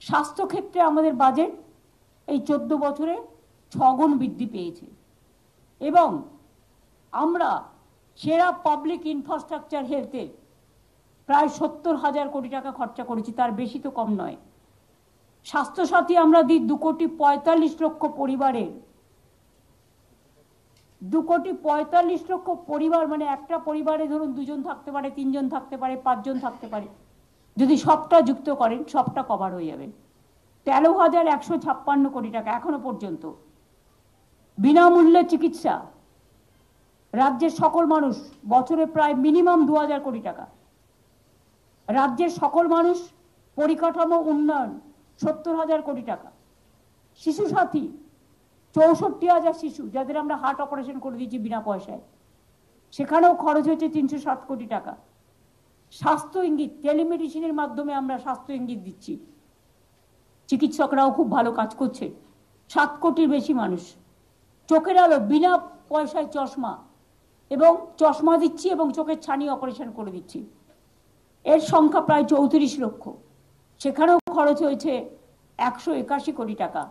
স্বাস্থ্যক্ষেত্রে আমাদের বাজেট এই 14 বছরে 6 গুণ বৃদ্ধি পেয়েছে এবং আমরা সেরা পাবলিক ইনফ্রাস্ট্রাকচার হেলথে প্রায় 70,000 কোটি টাকা খরচা করেছি, তার বেশি তো কম নয়। স্বাস্থ্যসাথী আমরা দিই 2,45,00,000 পরিবারের, 2,45,00,000 পরিবার, মানে একটা পরিবারে ধরুন 2 জন থাকতে পারে, 3 জন থাকতে পারে, 5 জন থাকতে পারে। যদি সবটা যুক্ত করেন সবটা কভার হয়ে যাবে। 13,156 কোটি টাকা এখনো পর্যন্ত। বিনামূল্যে চিকিৎসা রাজ্যের সকল মানুষ, বছরে প্রায় মিনিমাম 2,000 কোটি টাকা। রাজ্যের সকল মানুষ পরিকাঠামো উন্নয়ন 70,000 কোটি টাকা। শিশু সাথী 64,000 শিশু যাদের আমরা হার্ট অপারেশন করে দিয়েছি বিনা পয়সায়, সেখানেও খরচ হয়েছে 307 কোটি টাকা। স্বাস্থ্য ইঙ্গিত টেলিমেডিসিনের মাধ্যমে আমরা স্বাস্থ্য ইঙ্গিত দিচ্ছি, চিকিৎসকরাও খুব ভালো কাজ করছে। 7 কোটির বেশি মানুষ চোখের আলো বিনা পয়সায় চশমা, এবং চশমা দিচ্ছি এবং চোখের ছানি অপারেশন করে দিচ্ছি। এর সংখ্যা প্রায় 34 লক্ষ, সেখানেও খরচ হয়েছে 181 কোটি টাকা।